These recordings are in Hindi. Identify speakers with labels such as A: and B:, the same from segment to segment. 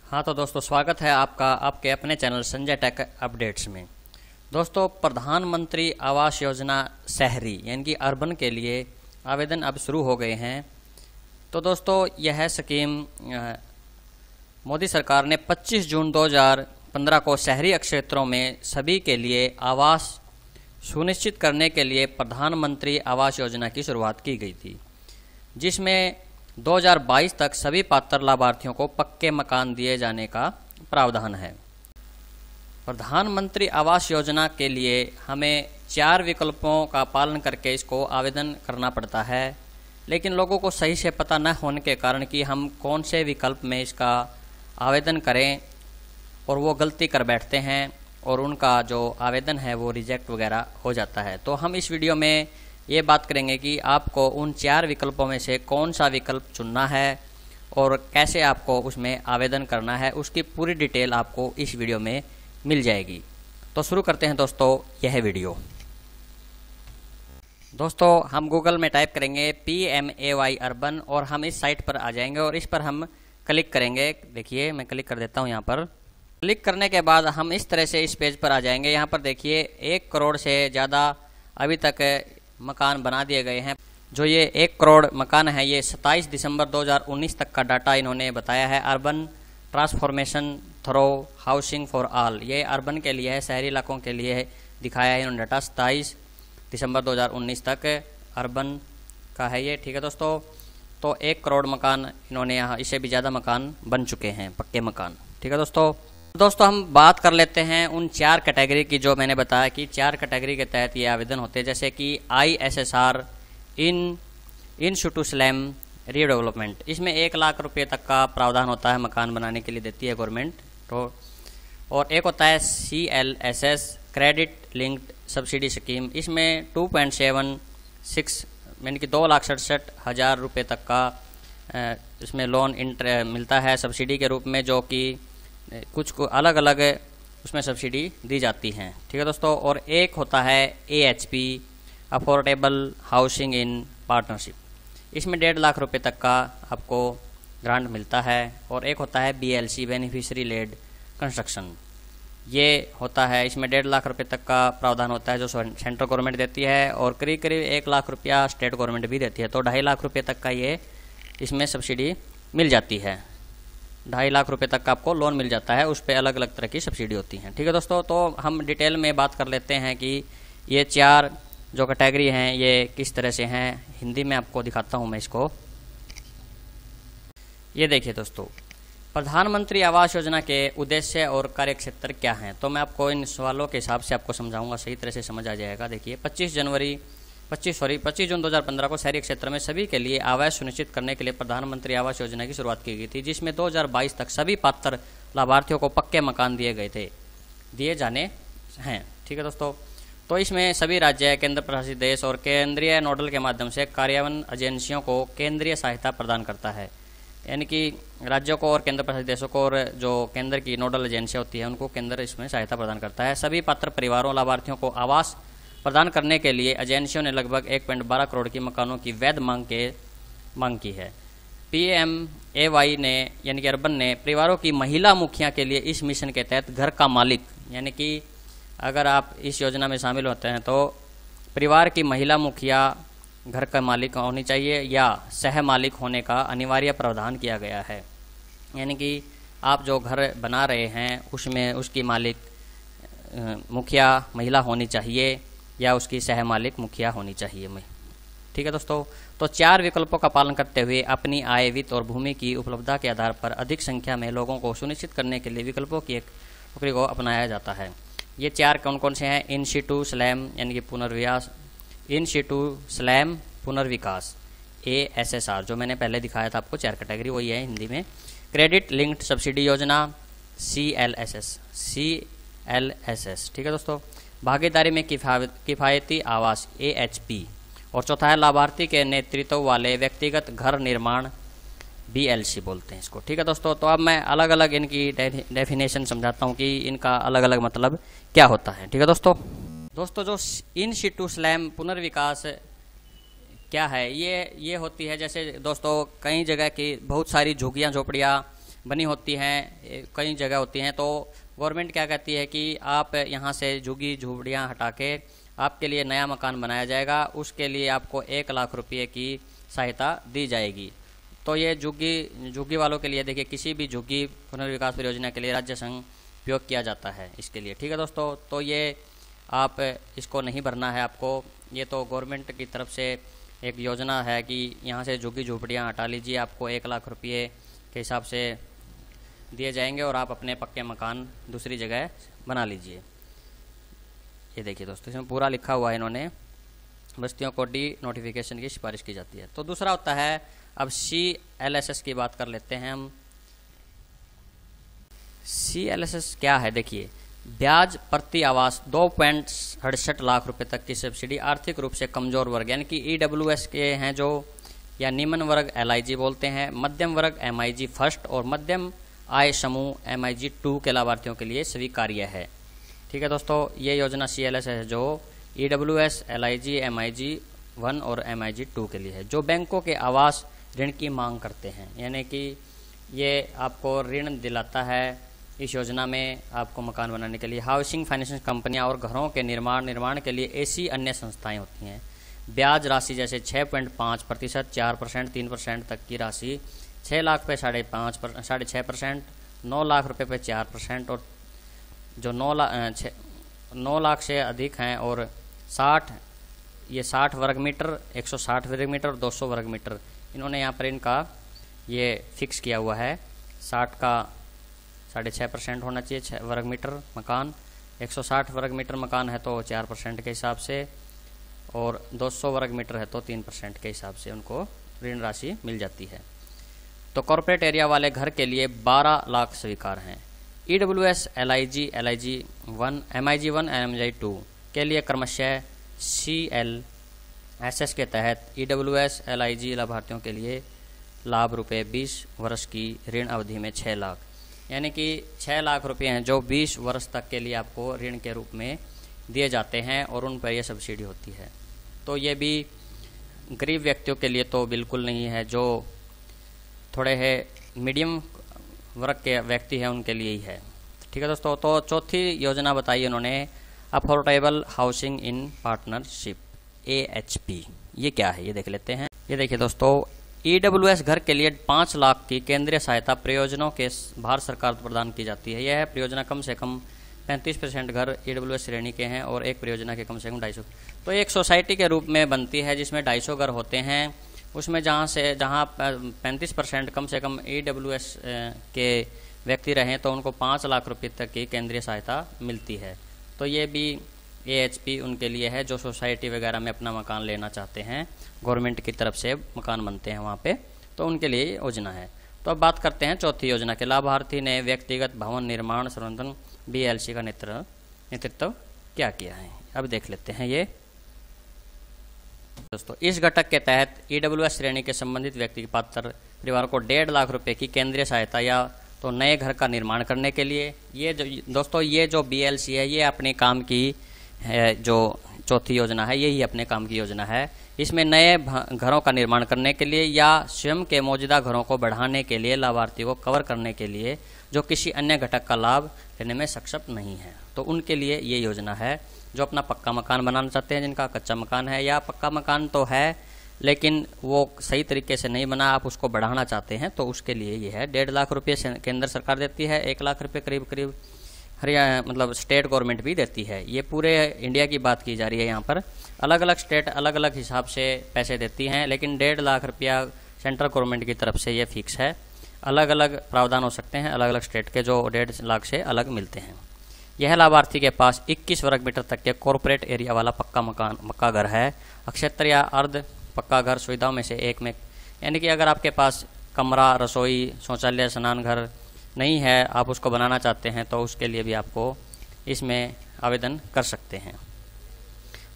A: हाँ तो दोस्तों, स्वागत है आपका आपके अपने चैनल संजय टेक अपडेट्स में। दोस्तों, प्रधानमंत्री आवास योजना शहरी यानी कि अर्बन के लिए आवेदन अब शुरू हो गए हैं। तो दोस्तों, यह स्कीम मोदी सरकार ने 25 जून 2015 को शहरी क्षेत्रों में सभी के लिए आवास सुनिश्चित करने के लिए प्रधानमंत्री आवास योजना की शुरुआत की गई थी, जिसमें 2022 तक सभी पात्र लाभार्थियों को पक्के मकान दिए जाने का प्रावधान है। प्रधानमंत्री आवास योजना के लिए हमें 4 विकल्पों का पालन करके इसको आवेदन करना पड़ता है, लेकिन लोगों को सही से पता न होने के कारण कि हम कौन से विकल्प में इसका आवेदन करें और वो गलती कर बैठते हैं और उनका जो आवेदन है वो रिजेक्ट वगैरह हो जाता है। तो हम इस वीडियो में ये बात करेंगे कि आपको उन 4 विकल्पों में से कौन सा विकल्प चुनना है और कैसे आपको उसमें आवेदन करना है, उसकी पूरी डिटेल आपको इस वीडियो में मिल जाएगी। तो शुरू करते हैं दोस्तों यह वीडियो। दोस्तों, हम गूगल में टाइप करेंगे PMAY अर्बन और हम इस साइट पर आ जाएंगे और इस पर हम क्लिक करेंगे। देखिए, मैं क्लिक कर देता हूँ। यहाँ पर क्लिक करने के बाद हम इस तरह से इस पेज पर आ जाएंगे। यहाँ पर देखिए 1 करोड़ से ज़्यादा अभी तक मकान बना दिए गए हैं। जो ये 1 करोड़ मकान है, ये 27 दिसंबर 2019 तक का डाटा इन्होंने बताया है। Urban transformation through housing for all, ये अर्बन के लिए है, शहरी इलाकों के लिए दिखाया है इन्होंने डाटा। 27 दिसंबर 2019 तक अर्बन का है ये। ठीक है दोस्तों, तो 1 करोड़ मकान इन्होंने यहाँ, इससे भी ज़्यादा मकान बन चुके हैं, पक्के मकान। ठीक है दोस्तों, हम बात कर लेते हैं उन 4 कैटेगरी की जो मैंने बताया कि 4 कैटेगरी के तहत ये आवेदन होते हैं, जैसे कि ISSR इन सिटू स्लैम रीडेवलपमेंट। इसमें 1 लाख रुपये तक का प्रावधान होता है, मकान बनाने के लिए देती है गवर्नमेंट। तो और एक होता है CLSS credit linked subsidy scheme. इसमें 2.76 यानी कि 2,67,000 रुपये तक का इसमें लोन मिलता है सब्सिडी के रूप में, जो कि कुछ को अलग अलग उसमें सब्सिडी दी जाती हैं। ठीक है दोस्तों, और एक होता है AHP affordable housing in partnership. इसमें 1.5 लाख रुपये तक का आपको ग्रांट मिलता है। और एक होता है BLC बेनिफिशियरी लेड कंस्ट्रक्शन। ये होता है, इसमें 1.5 लाख रुपये तक का प्रावधान होता है जो सेंट्रल गवर्नमेंट देती है, और करीब करीब 1 लाख रुपया स्टेट गवर्नमेंट भी देती है। तो 2.5 लाख रुपये तक का ये इसमें सब्सिडी मिल जाती है। 2.5 लाख रुपये तक का आपको लोन मिल जाता है, उस पर अलग अलग तरह की सब्सिडी होती हैं। ठीक है दोस्तों, तो हम डिटेल में बात कर लेते हैं कि ये 4 जो कैटेगरी हैं ये किस तरह से हैं। हिंदी में आपको दिखाता हूँ मैं इसको। ये देखिए दोस्तों, प्रधानमंत्री आवास योजना के उद्देश्य और कार्यक्षेत्र क्या हैं, तो मैं आपको इन सवालों के हिसाब से आपको समझाऊंगा, सही तरह से समझ आ जाएगा। देखिए, 25 जून 2015 को शहरी क्षेत्र में सभी के लिए आवास सुनिश्चित करने के लिए प्रधानमंत्री आवास योजना की शुरुआत की गई थी, जिसमें 2022 तक सभी पात्र लाभार्थियों को पक्के मकान दिए जाने हैं। ठीक है दोस्तों, तो इसमें सभी राज्य, केंद्र प्रशासित देश और केंद्रीय नोडल के माध्यम से कार्यान्वयन एजेंसियों को केंद्रीय सहायता प्रदान करता है। यानी कि राज्यों को और केंद्र प्रशासित देशों को और जो केंद्र की नोडल एजेंसियाँ होती है उनको केंद्र इसमें सहायता प्रदान करता है। सभी पात्र परिवारों लाभार्थियों को आवास प्रदान करने के लिए एजेंसियों ने लगभग 1.12 करोड़ की मकानों की वैध मांग की है। PMAY ने यानी कि अर्बन ने परिवारों की महिला मुखिया के लिए इस मिशन के तहत घर का मालिक, यानी कि अगर आप इस योजना में शामिल होते हैं तो परिवार की महिला मुखिया घर का मालिक होनी चाहिए या सह मालिक होने का अनिवार्य प्रावधान किया गया है। यानी कि आप जो घर बना रहे हैं उसमें उसकी मालिक मुखिया महिला होनी चाहिए या उसकी सह मालिक मुखिया होनी चाहिए। ठीक है दोस्तों, तो 4 विकल्पों का पालन करते हुए अपनी आय, वित्त और भूमि की उपलब्धता के आधार पर अधिक संख्या में लोगों को सुनिश्चित करने के लिए विकल्पों की एक टुकड़ी को अपनाया जाता है। ये 4 कौन कौन से हैं? इन सिटू स्लैम यानी कि पुनर्विकास, इन सिटू स्लैम पुनर्विकास ASSR, जो मैंने पहले दिखाया था आपको 4 कैटेगरी, वही है हिंदी में। क्रेडिट लिंक्ड सब्सिडी योजना CLSS। ठीक है दोस्तों, भागीदारी में किफ़ायती आवास AHP, और चौथा है लाभार्थी के नेतृत्व वाले व्यक्तिगत घर निर्माण BLC बोलते हैं इसको। ठीक है दोस्तों, तो अब मैं अलग अलग इनकी डेफिनेशन समझाता हूँ कि इनका अलग अलग मतलब क्या होता है। ठीक है दोस्तों, जो इन सिटू स्लैम पुनर्विकास क्या है, ये होती है, जैसे दोस्तों कई जगह की बहुत सारी झुग्गियाँ झोपड़ियाँ बनी होती हैं, कई जगह होती हैं, तो गवर्नमेंट क्या कहती है कि आप यहाँ से झुग्गी झोपड़ियाँ हटा के आपके लिए नया मकान बनाया जाएगा, उसके लिए आपको 1 लाख रुपये की सहायता दी जाएगी। तो ये झुग्गी वालों के लिए देखिए, किसी भी झुग्गी पुनर्विकास परियोजना के लिए राज्य संघ उपयोग किया जाता है इसके लिए। ठीक है दोस्तों, तो ये आप इसको नहीं भरना है आपको, ये तो गवर्नमेंट की तरफ से एक योजना है कि यहाँ से झुग्गी झोपड़ियाँ हटा लीजिए, आपको 1 लाख रुपये के हिसाब से दिए जाएंगे और आप अपने पक्के मकान दूसरी जगह बना लीजिए। ये देखिए दोस्तों, इसमें पूरा लिखा हुआ है इन्होंने, बस्तियों को डी नोटिफिकेशन की सिफारिश की जाती है। तो दूसरा होता है, अब CLSS की बात कर लेते हैं हम। CLSS क्या है देखिए, ब्याज प्रति आवास 2.68 लाख रुपए तक की सब्सिडी आर्थिक रूप से कमजोर वर्ग यानी कि EWS के हैं जो, या निम्न वर्ग LIG बोलते हैं, मध्यम वर्ग MIG फर्स्ट और मध्यम आय समूह MIG 2 के लाभार्थियों के लिए स्वीकार्य है। ठीक है दोस्तों, ये योजना CLSS है जो EWS, LIG, MIG 1 और MIG 2 के लिए है, जो बैंकों के आवास ऋण की मांग करते हैं, यानी कि ये आपको ऋण दिलाता है इस योजना में आपको मकान बनाने के लिए। हाउसिंग फाइनेंस कंपनियां और घरों के निर्माण के लिए ऐसी अन्य संस्थाएं होती हैं। ब्याज राशि जैसे 6.5%, 4%, 3% तक की राशि, 6 लाख पे 6.5%, 9 लाख रुपए पे 4%, और जो 9 लाख से अधिक हैं और 60 वर्ग मीटर, 160 वर्ग मीटर और 200 वर्ग मीटर, इन्होंने यहाँ पर इनका ये फिक्स किया हुआ है। 60 का 6.5% होना चाहिए 6 वर्ग मीटर मकान, 160 वर्ग मीटर मकान है तो 4% के हिसाब से, और 200 वर्ग मीटर है तो 3% के हिसाब से उनको ऋण राशि मिल जाती है। तो कॉर्पोरेट एरिया वाले घर के लिए 12 लाख स्वीकार हैं। EWS, LIG, MIG 1, MIG 2 के लिए क्रमशः CLSS के तहत EWS, LIG लाभार्थियों के लिए लाभ रुपये 20 वर्ष की ऋण अवधि में 6 लाख, यानी कि 6 लाख रुपए हैं जो 20 वर्ष तक के लिए आपको ऋण के रूप में दिए जाते हैं और उन पर यह सब्सिडी होती है। तो ये भी गरीब व्यक्तियों के लिए तो बिल्कुल नहीं है, जो थोड़े है मीडियम वर्ग के व्यक्ति हैं उनके लिए ही है। ठीक है दोस्तों, तो चौथी योजना बताई उन्होंने, affordable housing in partnership AHP। ये क्या है ये देख लेते हैं। ये देखिए दोस्तों, EWS घर के लिए 5 लाख की केंद्रीय सहायता परियोजनाओं के भारत सरकार प्रदान की जाती है। यह परियोजना कम से कम 35% घर EWS श्रेणी के हैं और एक परियोजना के कम से कम 250। तो एक सोसाइटी के रूप में बनती है जिसमें 250 घर होते हैं, उसमें जहाँ 35% कम से कम EWS के व्यक्ति रहें तो उनको 5 लाख रुपये तक की केंद्रीय सहायता मिलती है। तो ये भी AHP उनके लिए है जो सोसाइटी वगैरह में अपना मकान लेना चाहते हैं, गवर्नमेंट की तरफ से मकान बनते हैं वहाँ पे, तो उनके लिए ये योजना है। तो अब बात करते हैं चौथी योजना के। लाभार्थी ने व्यक्तिगत भवन निर्माण संवर्धन BLC का नेतृत्व क्या किया है, अब देख लेते हैं। ये दोस्तों, इस घटक के तहत EWS श्रेणी के संबंधित व्यक्ति के पात्र परिवार को 1.5 लाख रुपए की केंद्रीय सहायता या तो नए घर का निर्माण करने के लिए, ये जो दोस्तों ये जो BLC है ये अपने काम की है, जो चौथी योजना है यही अपने काम की योजना है। इसमें नए घरों का निर्माण करने के लिए या स्वयं के मौजूदा घरों को बढ़ाने के लिए लाभार्थी को कवर करने के लिए जो किसी अन्य घटक का लाभ लेने में सक्षम नहीं है, तो उनके लिए ये योजना है। जो अपना पक्का मकान बनाना चाहते हैं, जिनका कच्चा मकान है या पक्का मकान तो है लेकिन वो सही तरीके से नहीं बना, आप उसको बढ़ाना चाहते हैं, तो उसके लिए ये है। 1.5 लाख रुपये केंद्र सरकार देती है, 1 लाख रुपये करीब हरियाणा मतलब स्टेट गवर्नमेंट भी देती है। ये पूरे इंडिया की बात की जा रही है। यहाँ पर अलग अलग स्टेट अलग अलग हिसाब से पैसे देती हैं, लेकिन 1.5 लाख रुपया सेंट्रल गवर्नमेंट की तरफ से ये फिक्स है। अलग अलग प्रावधान हो सकते हैं अलग अलग स्टेट के, जो 1.5 लाख से अलग मिलते हैं। यह लाभार्थी के पास 21 वर्ग मीटर तक के कॉर्पोरेट एरिया वाला पक्का घर है, अक्षेत्र या अर्ध पक्का घर सुविधाओं में से एक में, यानी कि अगर आपके पास कमरा, रसोई, शौचालय, स्नान घर नहीं है, आप उसको बनाना चाहते हैं, तो उसके लिए भी आपको इसमें आवेदन कर सकते हैं।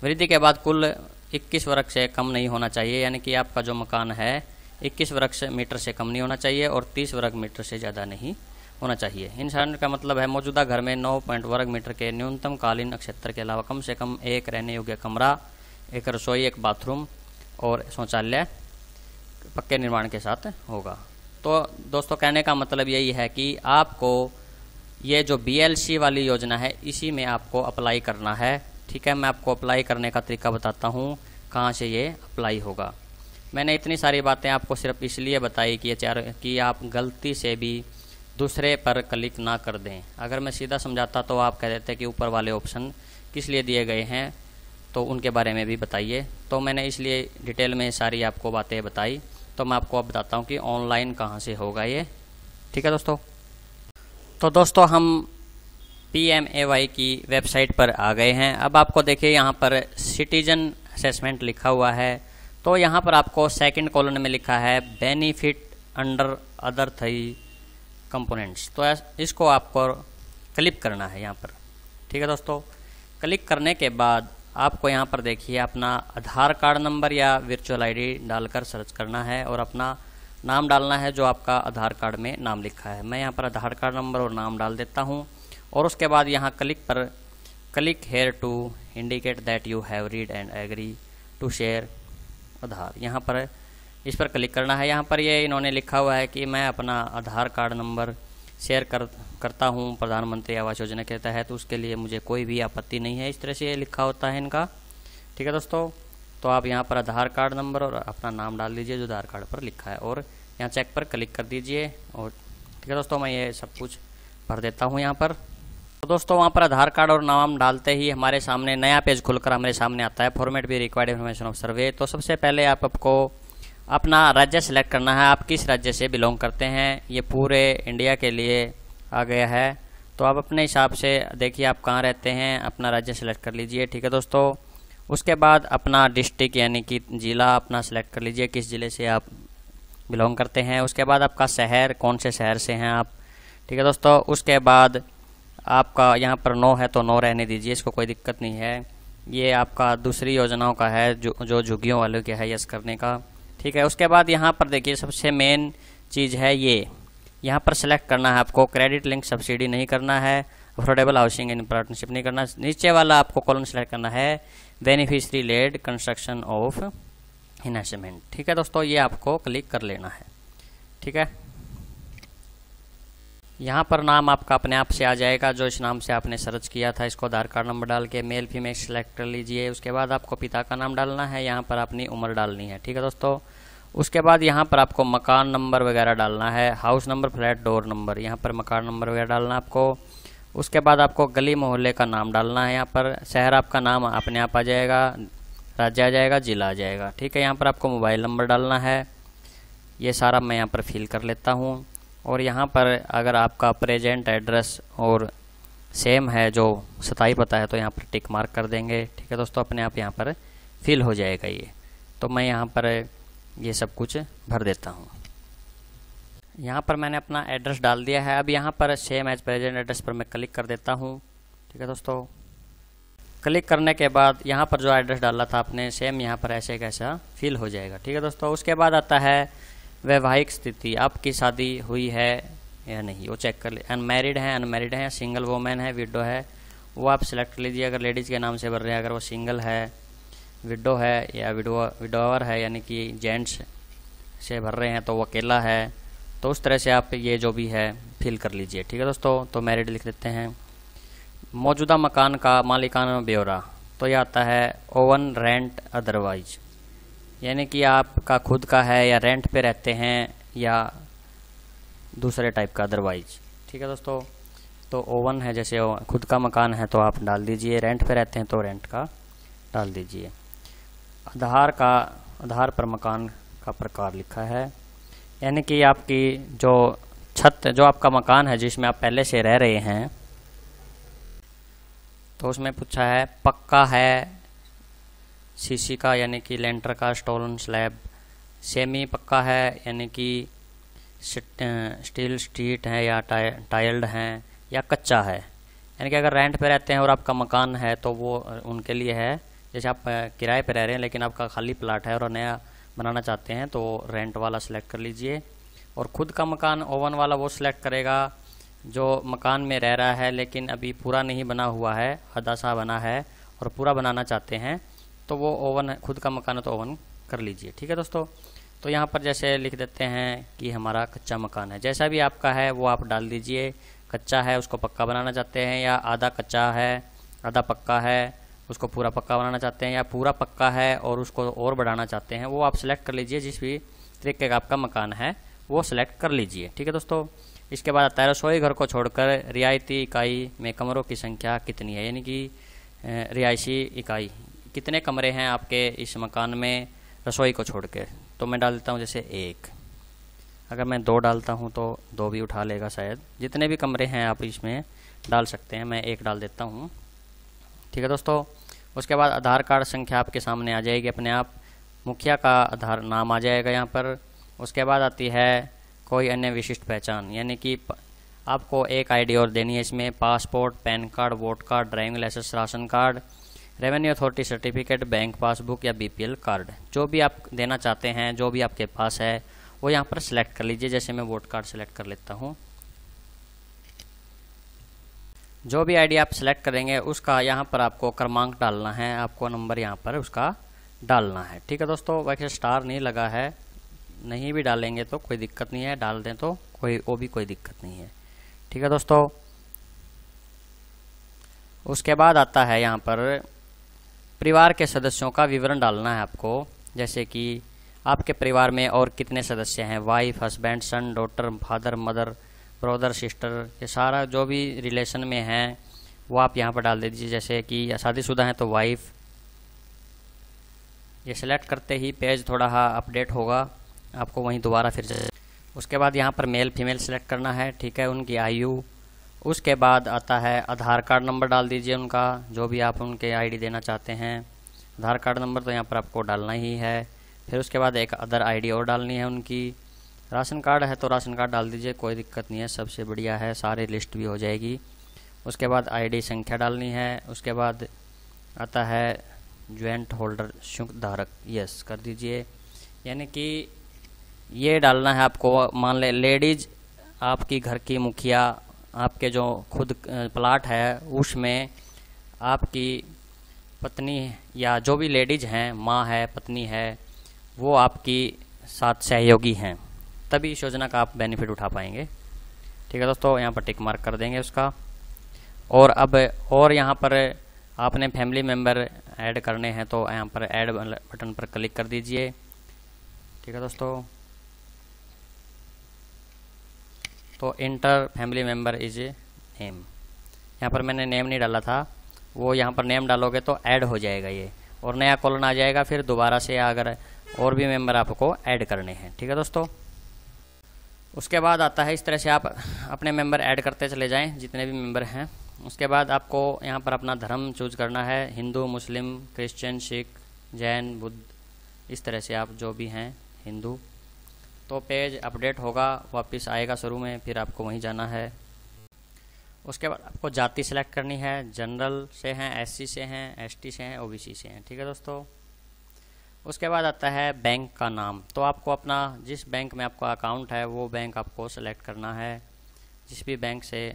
A: वृद्धि के बाद कुल 21 वर्ग से कम नहीं होना चाहिए, यानी कि आपका जो मकान है 21 वर्ग मीटर से कम नहीं होना चाहिए और 30 वर्ग मीटर से ज़्यादा नहीं होना चाहिए। इन सारण का मतलब है मौजूदा घर में 9 वर्ग मीटर के न्यूनतम कालीन क्षेत्र के अलावा कम से कम एक रहने योग्य कमरा, एक रसोई, एक बाथरूम और शौचालय पक्के निर्माण के साथ होगा। तो दोस्तों कहने का मतलब यही है कि आपको ये जो BLC वाली योजना है इसी में आपको अप्लाई करना है। ठीक है, मैं आपको अप्लाई करने का तरीका बताता हूँ कहाँ से ये अप्लाई होगा। मैंने इतनी सारी बातें आपको सिर्फ इसलिए बताई कि आप गलती से भी दूसरे पर क्लिक ना कर दें। अगर मैं सीधा समझाता तो आप कह देते कि ऊपर वाले ऑप्शन किस लिए दिए गए हैं, तो उनके बारे में भी बताइए। तो मैंने इसलिए डिटेल में सारी आपको बातें बताई। तो मैं आपको अब बताता हूँ कि ऑनलाइन कहाँ से होगा ये। ठीक है दोस्तों, तो दोस्तों हम PMAY की वेबसाइट पर आ गए हैं। अब आपको देखिए यहाँ पर सिटीजन असेसमेंट लिखा हुआ है। तो यहाँ पर आपको सेकंड कॉलम में लिखा है बेनिफिट अंडर अदर 3 कंपोनेंट्स। तो इसको आपको क्लिक करना है यहाँ पर। ठीक है दोस्तों, क्लिक करने के बाद आपको यहाँ पर देखिए अपना आधार कार्ड नंबर या वर्चुअल ID डालकर सर्च करना है और अपना नाम डालना है जो आपका आधार कार्ड में नाम लिखा है। मैं यहाँ पर आधार कार्ड नंबर और नाम डाल देता हूँ और उसके बाद यहाँ click here to indicate that you have read and agree to share Aadhaar. यहाँ पर इस पर क्लिक करना है। यहाँ पर ये इन्होंने लिखा हुआ है कि मैं अपना आधार कार्ड नंबर शेयर करता हूँ प्रधानमंत्री आवास योजना के तहत, तो उसके लिए मुझे कोई भी आपत्ति नहीं है। इस तरह से ये लिखा होता है इनका। ठीक है दोस्तों, तो आप यहाँ पर आधार कार्ड नंबर और अपना नाम डाल दीजिए जो आधार कार्ड पर लिखा है और यहाँ चेक पर क्लिक कर दीजिए। और ठीक है दोस्तों, मैं ये सब कुछ भर देता हूँ यहाँ पर। तो दोस्तों वहाँ पर आधार कार्ड और नाम डालते ही हमारे सामने नया पेज खुलकर हमारे सामने आता है फॉर्मेट भी रिक्वायर्ड इन्फॉर्मेशन ऑफ सर्वे। तो सबसे पहले आपको अपना राज्य सेलेक्ट करना है, आप किस राज्य से बिलोंग करते हैं। ये पूरे इंडिया के लिए आ गया है। तो आप अपने हिसाब से देखिए आप कहाँ रहते हैं, अपना राज्य सेलेक्ट कर लीजिए। ठीक है दोस्तों, उसके बाद अपना डिस्ट्रिक्ट यानी कि ज़िला अपना सेलेक्ट कर लीजिए, किस ज़िले से आप बिलोंग करते हैं। उसके बाद आपका शहर, कौन से शहर से हैं आप। ठीक है दोस्तों, उसके बाद आपका यहाँ पर नो है तो नो रहने दीजिए, इसको कोई दिक्कत नहीं है। ये आपका दूसरी योजनाओं का है जो झुग्गियों वालों के है यस करने का। ठीक है, उसके बाद यहाँ पर देखिए सबसे मेन चीज़ है ये, यहाँ पर सेलेक्ट करना है आपको क्रेडिट लिंक सब्सिडी नहीं करना है, अफोर्डेबल हाउसिंग इन पार्टनरशिप नहीं करना। नीचे वाला आपको कॉलम सेलेक्ट करना है beneficiary led construction of investment. ठीक है दोस्तों, ये आपको क्लिक कर लेना है। ठीक है, यहाँ पर नाम आपका अपने आप से आ जाएगा जो इस नाम से आपने सर्च किया था। इसको आधार कार्ड नंबर डाल के मेल फीमेल सेलेक्ट कर लीजिए। उसके बाद आपको पिता का नाम डालना है, यहाँ पर अपनी उम्र डालनी है। ठीक है दोस्तों, उसके बाद यहाँ पर आपको मकान नंबर वगैरह डालना है, house number, flat door number, यहाँ पर मकान नंबर वगैरह डालना है आपको। उसके बाद आपको गली मोहल्ले का नाम डालना है। यहाँ पर शहर आपका नाम अपने आप आ जाएगा, राज्य आ जाएगा, जिला आ जाएगा। ठीक है, यहाँ पर आपको मोबाइल नंबर डालना है। ये सारा मैं यहाँ पर फिल कर लेता हूँ। और यहाँ पर अगर आपका प्रेजेंट एड्रेस और सेम है जो स्थायी पता है तो यहाँ पर टिक मार्क कर देंगे। ठीक है दोस्तों, अपने आप यहाँ पर फिल हो जाएगा ये। तो मैं यहाँ पर ये सब कुछ भर देता हूँ। यहाँ पर मैंने अपना एड्रेस डाल दिया है। अब यहाँ पर सेम एज प्रेजेंट एड्रेस पर मैं क्लिक कर देता हूँ। ठीक है दोस्तों, क्लिक करने के बाद यहाँ पर जो एड्रेस डाला था आपने सेम यहाँ पर ऐसे कैसा फिल हो जाएगा। ठीक है दोस्तों, उसके बाद आता है वैवाहिक स्थिति, आपकी शादी हुई है या नहीं वो चेक कर ले। अनमैरिड है, सिंगल वोमेन है, विडो है, वो आप सिलेक्ट कर लीजिए। अगर लेडीज़ के नाम से भर रहे हैं, अगर वो सिंगल है, विडो है या विडोवर है यानी कि जेंट्स से भर रहे हैं तो वो अकेला है, तो उस तरह से आप ये जो भी है फिल कर लीजिए। ठीक है दोस्तों, तो मैरिड लिख देते हैं। मौजूदा मकान का मालिकाना ब्यौरा, तो ये आता है ओवन रेंट अदरवाइज, यानी कि आपका खुद का है या रेंट पे रहते हैं या दूसरे टाइप का अदरवाइज। ठीक है दोस्तों, तो ओवन है जैसे खुद का मकान है तो आप डाल दीजिए, रेंट पे रहते हैं तो रेंट का डाल दीजिए। आधार पर मकान का प्रकार लिखा है, यानी कि आपकी जो छत जो आपका मकान है जिसमें आप पहले से रह रहे हैं तो उसमें पूछा है पक्का है, सीसी का यानी कि लेंटर का, स्टोन स्लैब, सेमी पक्का है यानी कि स्टील स्ट्रीट है या टाइल्ड हैं, या कच्चा है। यानी कि अगर रेंट पे रहते हैं और आपका मकान है तो वो उनके लिए है। जैसे आप किराए पे रह रहे हैं लेकिन आपका खाली प्लाट है और नया बनाना चाहते हैं तो रेंट वाला सेलेक्ट कर लीजिए। और खुद का मकान ओवन वाला वो सिलेक्ट करेगा जो मकान में रह रहा है लेकिन अभी पूरा नहीं बना हुआ है, आधा सा बना है और पूरा बनाना चाहते हैं तो वो ओवन खुद का मकान है तो ओवन कर लीजिए। ठीक है दोस्तों, तो यहाँ पर जैसे लिख देते हैं कि हमारा कच्चा मकान है। जैसा भी आपका है वो आप डाल दीजिए। कच्चा है उसको पक्का बनाना चाहते हैं, या आधा कच्चा है आधा पक्का है उसको पूरा पक्का बनाना चाहते हैं, या पूरा पक्का है और उसको और बढ़ाना चाहते हैं, वो आप सेलेक्ट कर लीजिए। जिस भी तरीके का आपका मकान है वो सेलेक्ट कर लीजिए। ठीक है दोस्तों। इसके बाद आता है रसोई घर को छोड़कर रियायती इकाई में कमरों की संख्या कितनी है, यानी कि रिहायशी इकाई कितने कमरे हैं आपके इस मकान में रसोई को छोड़ के। तो मैं डाल देता हूँ जैसे 1। अगर मैं 2 डालता हूँ तो 2 भी उठा लेगा शायद। जितने भी कमरे हैं आप इसमें डाल सकते हैं। मैं 1 डाल देता हूँ। ठीक है दोस्तों। उसके बाद आधार कार्ड संख्या आपके सामने आ जाएगी अपने आप। मुखिया का आधार नाम आ जाएगा यहाँ पर। उसके बाद आती है कोई अन्य विशिष्ट पहचान, यानी कि आपको एक आईडी और देनी है इसमें। Passport, pan card, vote card, driving licence, ration card, revenue authority certificate, bank passbook या बीपीएल कार्ड, जो भी आप देना चाहते हैं, जो भी आपके पास है वो यहाँ पर सिलेक्ट कर लीजिए। जैसे मैं वोट कार्ड सेलेक्ट कर लेता हूँ। जो भी आईडी आप सेलेक्ट करेंगे उसका यहाँ पर आपको क्रमांक डालना है, आपको नंबर यहाँ पर उसका डालना है। ठीक है दोस्तों। वैसे स्टार नहीं लगा है, नहीं भी डालेंगे तो कोई दिक्कत नहीं है, डाल दें तो कोई दिक्कत नहीं है। ठीक है दोस्तों। उसके बाद आता है यहाँ पर परिवार के सदस्यों का विवरण डालना है आपको। जैसे कि आपके परिवार में और कितने सदस्य हैं, wife, husband, son, daughter, father, mother, brother, sister, ये सारा जो भी रिलेशन में है वो आप यहाँ पर डाल दीजिए। जैसे कि शादीशुदा हैं तो वाइफ। ये सिलेक्ट करते ही पेज थोड़ा अपडेट होगा, आपको वहीं दोबारा फिर से। उसके बाद यहाँ पर मेल फीमेल सेलेक्ट करना है। ठीक है। उनकी आयु। उसके बाद आता है आधार कार्ड नंबर डाल दीजिए उनका, जो भी आप उनके आईडी देना चाहते हैं। आधार कार्ड नंबर तो यहाँ पर आपको डालना ही है। फिर उसके बाद एक अदर आईडी और डालनी है उनकी। राशन कार्ड है तो राशन कार्ड डाल दीजिए, कोई दिक्कत नहीं है, सबसे बढ़िया है, सारी लिस्ट भी हो जाएगी। उसके बाद आईडी संख्या डालनी है। उसके बाद आता है ज्वाइंट होल्डर संयुक्त धारक, यस कर दीजिए। यानी कि ये डालना है आपको। मान ले लेडीज आपकी घर की मुखिया, आपके जो खुद प्लाट है उसमें आपकी पत्नी या जो भी लेडीज हैं, माँ है, पत्नी है, वो आपकी साथ सहयोगी हैं, तभी इस योजना का आप बेनिफिट उठा पाएंगे। ठीक है दोस्तों। यहाँ पर टिक मार्क कर देंगे उसका। और अब और यहाँ पर आपने फैमिली मेम्बर ऐड करने हैं तो यहाँ पर ऐड बटन पर क्लिक कर दीजिए। ठीक है दोस्तों। तो inter family member is name, यहाँ पर मैंने नेम नहीं डाला था, वो यहाँ पर नेम डालोगे तो ऐड हो जाएगा ये, और नया कॉलम आ जाएगा। फिर दोबारा से अगर और भी मेंबर आपको ऐड करने हैं। ठीक है दोस्तों। उसके बाद आता है इस तरह से आप अपने मेंबर ऐड करते चले जाएं, जितने भी मेंबर हैं। उसके बाद आपको यहाँ पर अपना धर्म चूज करना है, हिंदू, मुस्लिम, क्रिश्चियन, सिख, जैन, बुद्ध, इस तरह से आप जो भी हैं हिंदू। तो पेज अपडेट होगा, वापस आएगा शुरू में, फिर आपको वहीं जाना है। उसके बाद आपको जाति सेलेक्ट करनी है, जनरल से हैं, एससी से हैं, एसटी से हैं, ओबीसी से हैं। ठीक है दोस्तों। उसके बाद आता है बैंक का नाम। तो आपको अपना जिस बैंक में आपका अकाउंट है वो बैंक आपको सेलेक्ट करना है। जिस भी बैंक से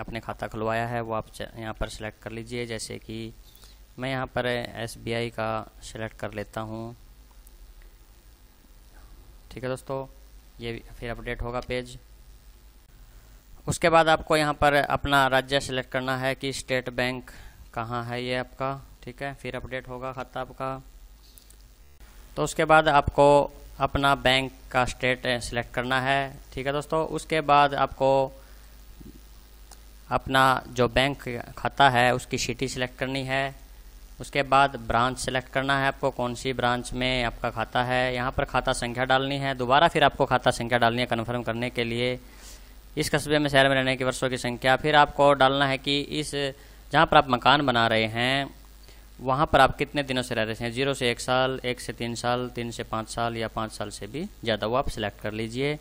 A: आपने खाता खुलवाया है वो आप यहाँ पर सेलेक्ट कर लीजिए। जैसे कि मैं यहाँ पर SBI का सेलेक्ट कर लेता हूँ। ठीक है दोस्तों। ये फिर अपडेट होगा पेज। उसके बाद आपको यहाँ पर अपना राज्य सेलेक्ट करना है कि स्टेट बैंक कहाँ है ये आपका। ठीक है। फिर अपडेट होगा खाता आपका। तो उसके बाद आपको अपना बैंक का स्टेट सेलेक्ट करना है। ठीक है दोस्तों। उसके बाद आपको अपना जो बैंक खाता है उसकी सिटी सेलेक्ट करनी है। उसके बाद ब्रांच सेलेक्ट करना है आपको, कौन सी ब्रांच में आपका खाता है। यहाँ पर खाता संख्या डालनी है, दोबारा फिर आपको खाता संख्या डालनी है कन्फर्म करने के लिए। इस कस्बे में शहर में रहने की वर्षों की संख्या। फिर आपको डालना है कि इस जहाँ पर आप मकान बना रहे हैं वहाँ पर आप कितने दिनों से रह रहे हैं, 0 से 1 साल, 1 से 3 साल, 3 से 5 साल या 5 साल से भी ज़्यादा, वो आप सिलेक्ट कर लीजिए।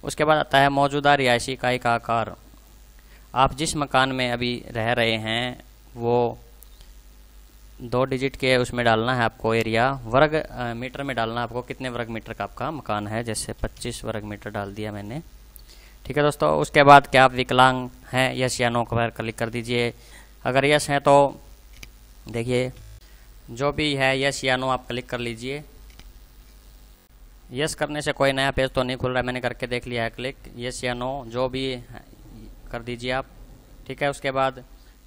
A: उसके बाद आता है मौजूदा रिहायशी इकाई का आकार। आप जिस मकान में अभी रह रहे हैं वो 2 डिजिट के उसमें डालना है आपको। एरिया वर्ग मीटर में डालना है आपको, कितने वर्ग मीटर का आपका मकान है। जैसे 25 वर्ग मीटर डाल दिया मैंने। ठीक है दोस्तों। उसके बाद क्या आप विकलांग हैं, यस या नो पर क्लिक कर दीजिए। अगर यस है तो देखिए जो भी है यस या नो आप क्लिक कर लीजिए। यस करने से कोई नया पेज तो नहीं खुल रहा है, मैंने करके देख लिया है क्लिक। यस या नो जो भी कर दीजिए आप, ठीक है। उसके बाद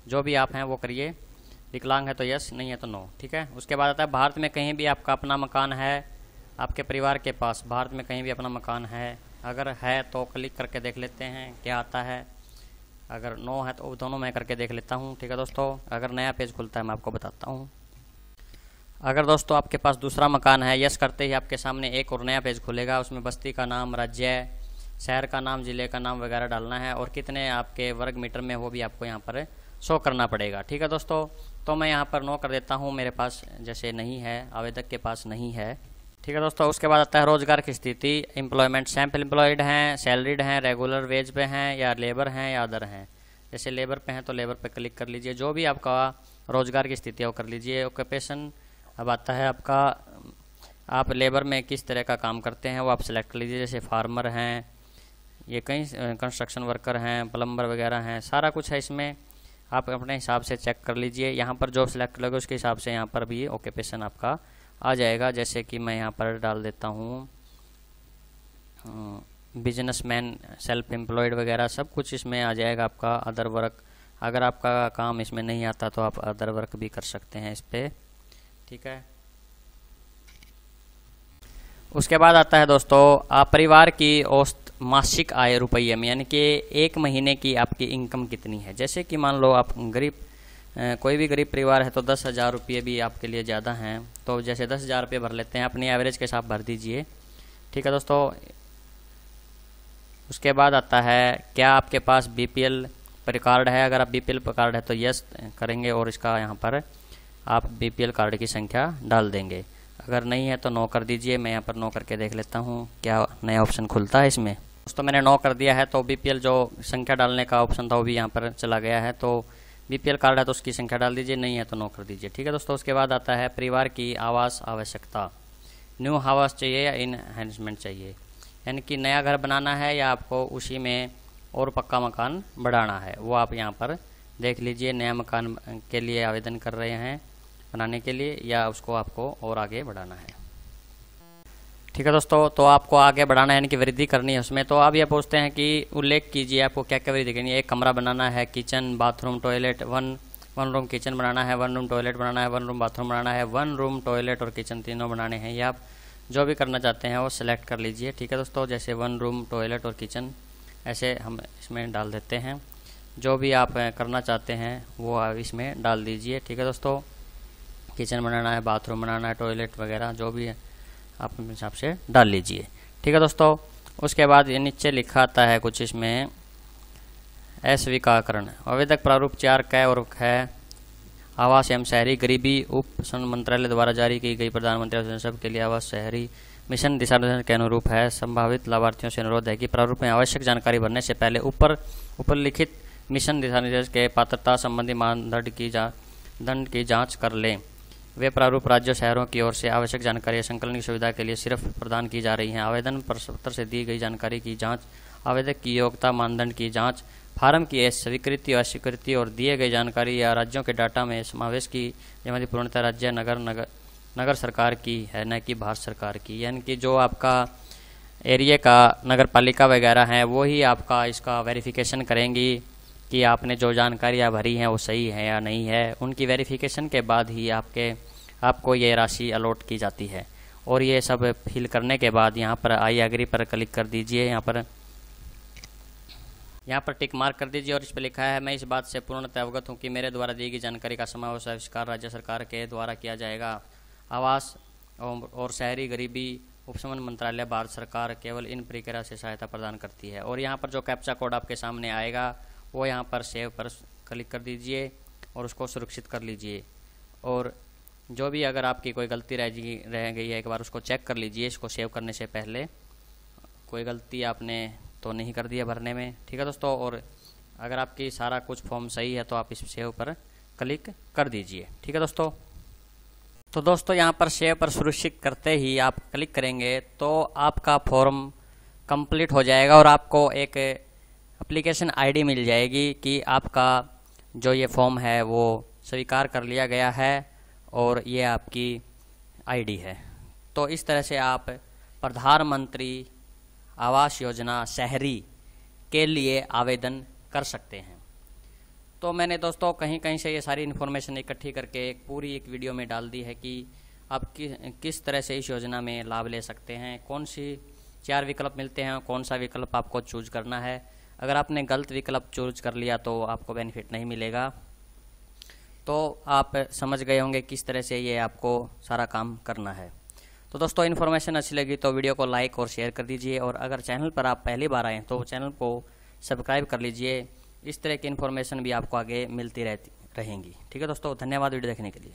A: जो भी आप हैं वो करिए, विकलांग है तो यस, नहीं है तो नो, ठीक है। उसके बाद आता है भारत में कहीं भी आपका अपना मकान है, आपके परिवार के पास भारत में कहीं भी अपना मकान है, अगर है तो क्लिक करके देख लेते हैं क्या आता है। अगर नो है तो दोनों मैं करके देख लेता हूँ, ठीक है दोस्तों। अगर नया पेज खुलता है मैं आपको बताता हूँ। अगर दोस्तों आपके पास दूसरा मकान है, यस करते ही आपके सामने एक और नया पेज खुलेगा। उसमें बस्ती का नाम, राज्य, शहर का नाम, ज़िले का नाम वगैरह डालना है और कितने आपके वर्ग मीटर में वो भी आपको यहाँ पर शो करना पड़ेगा, ठीक है दोस्तों। तो मैं यहाँ पर नो कर देता हूँ, मेरे पास जैसे नहीं है, आवेदक के पास नहीं है, ठीक है दोस्तों। उसके बाद आता है रोजगार की स्थिति, एम्प्लॉयमेंट, सेल्फ एम्प्लॉयड हैं, सैलरीड हैं, रेगुलर वेज पे हैं, या लेबर हैं या अदर हैं। जैसे लेबर पे हैं तो लेबर पे क्लिक कर लीजिए, जो भी आपका रोजगार की स्थिति है वो कर लीजिए। ऑक्यूपेशन अब आता है आपका, आप लेबर में किस तरह का काम करते हैं वो आप सेलेक्ट कर लीजिए। जैसे फार्मर हैं, ये कई कंस्ट्रक्शन वर्कर हैं, प्लम्बर वगैरह हैं, सारा कुछ है इसमें, आप अपने हिसाब से चेक कर लीजिए। यहाँ पर जो सिलेक्ट करोगे उसके हिसाब से यहाँ पर भी ऑक्यूपेशन आपका आ जाएगा। जैसे कि मैं यहाँ पर डाल देता हूँ बिजनेसमैन, सेल्फ एम्प्लॉयड वगैरह सब कुछ इसमें आ जाएगा आपका। अदर वर्क, अगर आपका काम इसमें नहीं आता तो आप अदर वर्क भी कर सकते हैं इस पर, ठीक है। उसके बाद आता है दोस्तों आप परिवार की औसत मासिक आय रुपये में, यानी कि एक महीने की आपकी इनकम कितनी है। जैसे कि मान लो आप गरीब, कोई भी गरीब परिवार है तो 10,000 रुपये भी आपके लिए ज़्यादा हैं, तो जैसे 10,000 रुपये भर लेते हैं, अपनी एवरेज के साथ भर दीजिए, ठीक है दोस्तों। उसके बाद आता है क्या आपके पास BPL पर कार्ड है। अगर आप BPL पर कार्ड है तो यस करेंगे और इसका यहाँ पर आप BPL कार्ड की संख्या डाल देंगे। अगर नहीं है तो नो कर दीजिए। मैं यहाँ पर नो करके देख लेता हूँ क्या नया ऑप्शन खुलता है इसमें। दोस्तों मैंने नो कर दिया है तो BPL जो संख्या डालने का ऑप्शन था वो भी यहाँ पर चला गया है। तो BPL कार्ड है तो उसकी संख्या डाल दीजिए, नहीं है तो नो कर दीजिए, ठीक है दोस्तों। उसके बाद आता है परिवार की आवास आवश्यकता, न्यू हाउस चाहिए या इनहेंसमेंट चाहिए, यानी कि नया घर बनाना है या आपको उसी में और पक्का मकान बढ़ाना है, वो आप यहाँ पर देख लीजिए। नया मकान के लिए आवेदन कर रहे हैं बनाने के लिए, या उसको आपको और आगे बढ़ाना है, ठीक है दोस्तों। तो आपको आगे बढ़ाना है यानी कि वृद्धि करनी है उसमें। तो आप ये पूछते हैं कि उल्लेख कीजिए आपको क्या क्या वृद्धि करनी है। एक कमरा बनाना है, kitchen, bathroom, toilet, one room kitchen बनाना है, 1 रूम टॉयलेट बनाना है, 1 रूम बाथरूम बनाना है, 1 रूम टॉयलेट और किचन तीनों बनाने हैं। ये आप जो भी करना चाहते हैं वो सिलेक्ट कर लीजिए, ठीक है दोस्तों। जैसे 1 रूम टॉयलेट और किचन ऐसे हम इसमें डाल देते हैं। जो भी आप करना चाहते हैं वो आप इसमें डाल दीजिए, ठीक है दोस्तों। किचन बनाना है, बाथरूम बनाना है, टॉयलेट वगैरह जो भी है आप अपने हिसाब से डाल लीजिए, ठीक है दोस्तों। उसके बाद ये नीचे लिखा आता है कुछ इसमें अस्वीकारण, आवेदक प्रारूप 4 क और ख आवास एवं शहरी गरीबी उप मंत्रालय द्वारा जारी की गई प्रधानमंत्री सबके लिए आवास शहरी मिशन दिशा निर्देश के अनुरूप है। संभावित लाभार्थियों से अनुरोध है कि प्रारूप में आवश्यक जानकारी भरने से पहले ऊपर लिखित मिशन दिशा निर्देश के पात्रता संबंधी मानदंड की जाँच कर लें। वे प्रारूप राज्यों शहरों की ओर से आवश्यक जानकारी संकलन की सुविधा के लिए सिर्फ प्रदान की जा रही हैं। आवेदन पत्र से दी गई जानकारी की जांच, आवेदक की योग्यता मानदंड की जांच, फार्म की स्वीकृति और अस्वीकृति और दिए गई जानकारी या राज्यों के डाटा में समावेश की जिम्मेदारी पूर्णतः राज्य नगर सरकार की है, न कि भारत सरकार की। यानी कि जो आपका एरिया का नगर पालिका वगैरह हैं वो ही आपका इसका वेरिफिकेशन करेंगी कि आपने जो जानकारियाँ भरी हैं वो सही है या नहीं है। उनकी वेरिफिकेशन के बाद ही आपको ये राशि अलॉट की जाती है। और ये सब फिल करने के बाद यहाँ पर आई एग्री पर क्लिक कर दीजिए। यहाँ पर टिक मार्क कर दीजिए और इस पर लिखा है मैं इस बात से पूर्णतः अवगत हूँ कि मेरे द्वारा दी गई जानकारी का समावेश आविष्कार राज्य सरकार के द्वारा किया जाएगा। आवास और शहरी गरीबी उपशमन मंत्रालय भारत सरकार केवल इन प्रक्रिया से सहायता प्रदान करती है। और यहाँ पर जो कैप्चा कोड आपके सामने आएगा वो यहाँ पर सेव पर क्लिक कर दीजिए और उसको सुरक्षित कर लीजिए। और जो भी अगर आपकी कोई गलती रह गई है एक बार उसको चेक कर लीजिए। इसको सेव करने से पहले कोई गलती आपने तो नहीं कर दिया भरने में, ठीक है दोस्तों। और अगर आपकी सारा कुछ फॉर्म सही है तो आप इस सेव पर क्लिक कर दीजिए, ठीक है दोस्तों। तो दोस्तों यहाँ पर सेव पर सुरक्षित करते ही आप क्लिक करेंगे तो आपका फॉर्म कंप्लीट हो जाएगा और आपको एक एप्लीकेशन आईडी मिल जाएगी कि आपका जो ये फॉर्म है वो स्वीकार कर लिया गया है और ये आपकी आईडी है। तो इस तरह से आप प्रधानमंत्री आवास योजना शहरी के लिए आवेदन कर सकते हैं। तो मैंने दोस्तों कहीं कहीं से ये सारी इन्फॉर्मेशन इकट्ठी करके पूरी एक वीडियो में डाल दी है कि आप किस तरह से इस योजना में लाभ ले सकते हैं, कौन सी 4 विकल्प मिलते हैं, कौन सा विकल्प आपको चूज करना है। अगर आपने गलत विकल्प चूज कर लिया तो आपको बेनिफिट नहीं मिलेगा। तो आप समझ गए होंगे किस तरह से ये आपको सारा काम करना है। तो दोस्तों इन्फॉर्मेशन अच्छी लगी तो वीडियो को लाइक और शेयर कर दीजिए, और अगर चैनल पर आप पहली बार आएँ तो चैनल को सब्सक्राइब कर लीजिए। इस तरह की इन्फॉर्मेशन भी आपको आगे मिलती रहेंगी। ठीक है दोस्तों, धन्यवाद वीडियो देखने के लिए।